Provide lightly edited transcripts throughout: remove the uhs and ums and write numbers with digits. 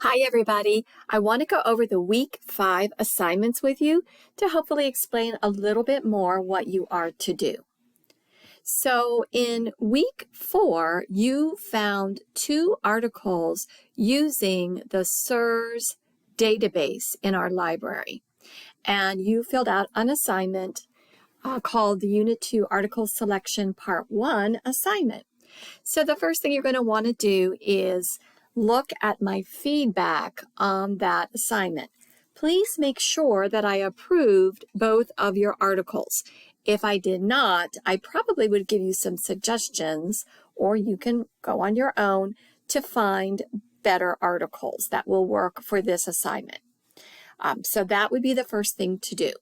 Hi, everybody. I want to go over the week 5 assignments with you to hopefully explain a little bit more what you are to do. So in week 4, you found 2 articles using the SIRS database in our library. And you filled out an assignment called the Unit 2 Article Selection Part 1 assignment. So the first thing you're going to want to do is look at my feedback on that assignment. Please make sure that I approved both of your articles. If I did not, I probably would give you some suggestions, or you can go on your own to find better articles that will work for this assignment. So that would be the first thing to do.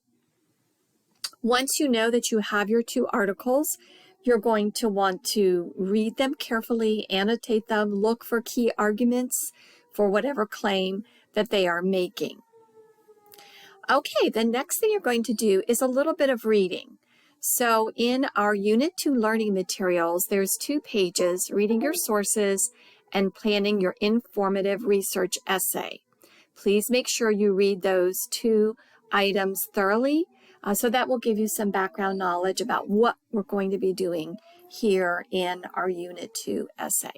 Once you know that you have your 2 articles, you're going to want to read them carefully, annotate them, look for key arguments for whatever claim that they are making. Okay, the next thing you're going to do is a little bit of reading. So in our Unit 2 learning materials, there's 2 pages, reading your sources and planning your informative research essay. Please make sure you read those 2 items thoroughly. So that will give you some background knowledge about what we're going to be doing here in our Unit 2 essay.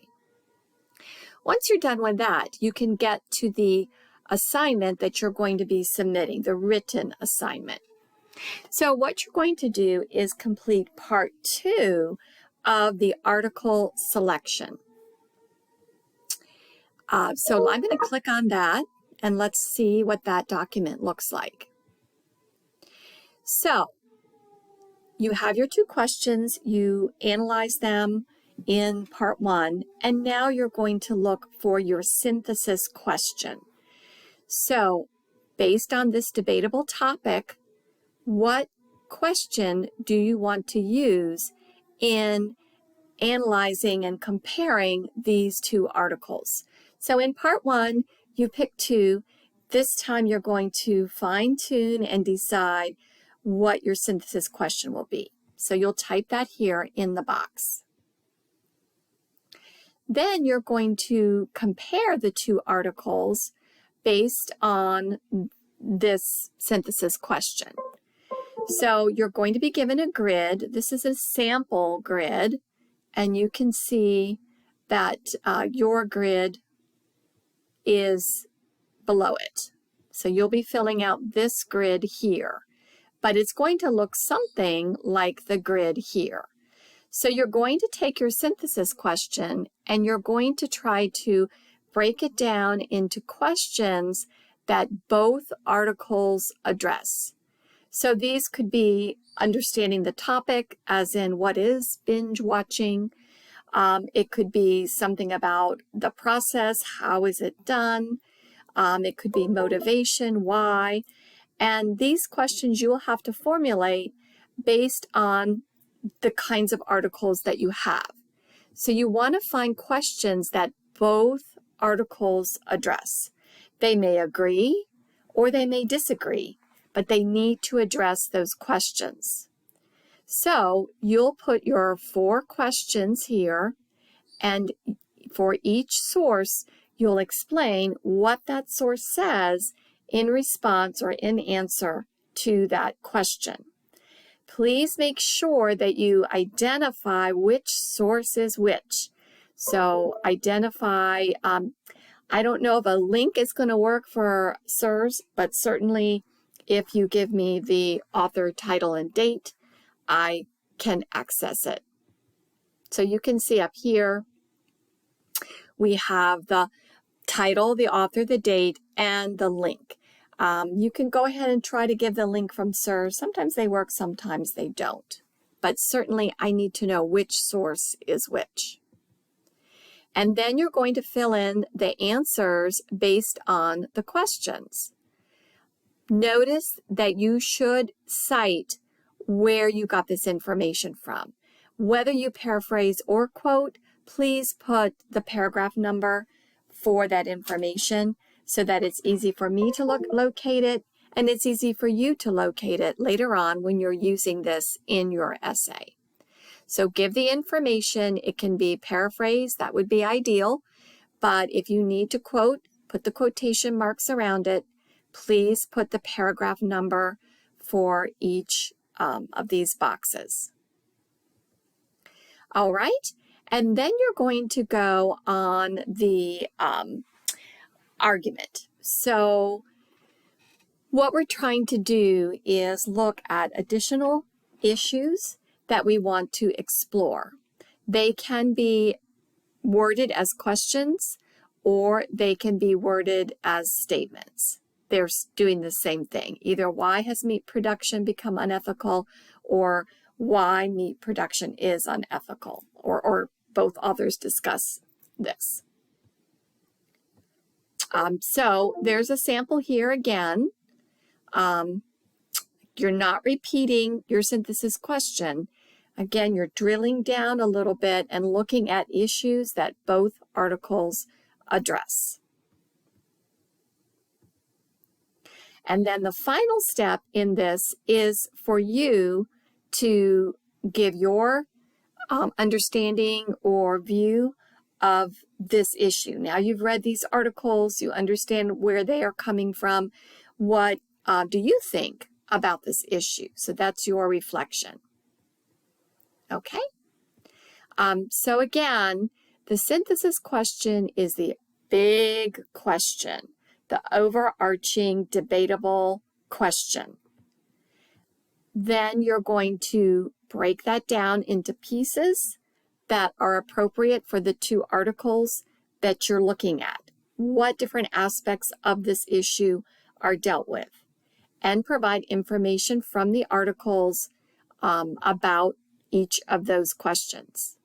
Once you're done with that, you can get to the assignment that you're going to be submitting, the written assignment. So what you're going to do is complete part 2 of the article selection. So I'm going to click on that and let's see what that document looks like. So you have your 2 questions, you analyze them in part 1, and now you're going to look for your synthesis question. So based on this debatable topic, what question do you want to use in analyzing and comparing these 2 articles? So in part 1, you pick 2. This time you're going to fine-tune and decide what your synthesis question will be. So you'll type that here in the box. Then you're going to compare the 2 articles based on this synthesis question. So you're going to be given a grid. This is a sample grid, and you can see that your grid is below it. So you'll be filling out this grid here, but it's going to look something like the grid here. So you're going to take your synthesis question and you're going to try to break it down into questions that both articles address. So these could be understanding the topic, as in what is binge watching. It could be something about the process, how is it done? It could be motivation, why? And these questions you will have to formulate based on the kinds of articles that you have. So you want to find questions that both articles address. They may agree or they may disagree, but they need to address those questions. So you'll put your 4 questions here, and for each source, you'll explain what that source says in response or in answer to that question. Please make sure that you identify which source is which. So identify, I don't know if a link is going to work for SIRS, but certainly if you give me the author, title, and date, I can access it. So you can see up here, we have the title, the author, the date, and the link. You can go ahead and try to give the link from SIRS. Sometimes they work, sometimes they don't. But certainly I need to know which source is which. And then you're going to fill in the answers based on the questions. Notice that you should cite where you got this information from. Whether you paraphrase or quote, please put the paragraph number for that information so that it's easy for me to locate it, and it's easy for you to locate it later on when you're using this in your essay. So give the information. It can be paraphrased. That would be ideal. But if you need to quote, put the quotation marks around it. Please put the paragraph number for each of these boxes. All right, and then you're going to go on the argument. So what we're trying to do is look at additional issues that we want to explore. They can be worded as questions, or they can be worded as statements. They're doing the same thing. Either why has meat production become unethical, or why meat production is unethical, or both authors discuss this. So there's a sample here again. You're not repeating your synthesis question. Again, you're drilling down a little bit and looking at issues that both articles address. And then the final step in this is for you to give your understanding or view of this issue. Now you've read these articles, you understand where they are coming from. What do you think about this issue? So that's your reflection. Okay. So again, the synthesis question is the big question, the overarching debatable question. Then you're going to break that down into pieces that are appropriate for the two articles that you're looking at. What different aspects of this issue are dealt with, and provide information from the articles about each of those questions.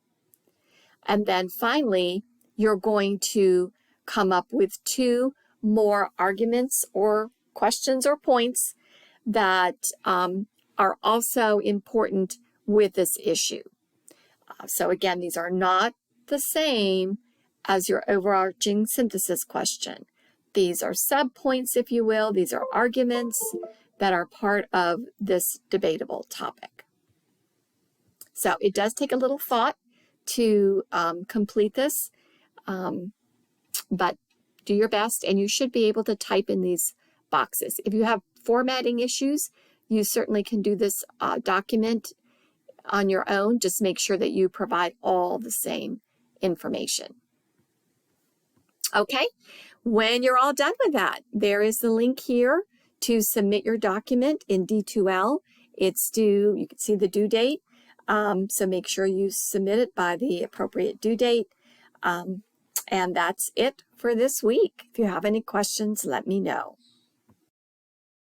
And then finally, you're going to come up with two more arguments or questions or points that are also important with this issue. So again, these are not the same as your overarching synthesis question. These are subpoints, if you will. These are arguments that are part of this debatable topic. So it does take a little thought to complete this, but do your best, and you should be able to type in these boxes. If you have formatting issues, you certainly can do this document on your own. Just make sure that you provide all the same information. Okay, when you're all done with that, there is the link here to submit your document in D2L. It's due, you can see the due date. So make sure you submit it by the appropriate due date. And that's it for this week. If you have any questions, let me know.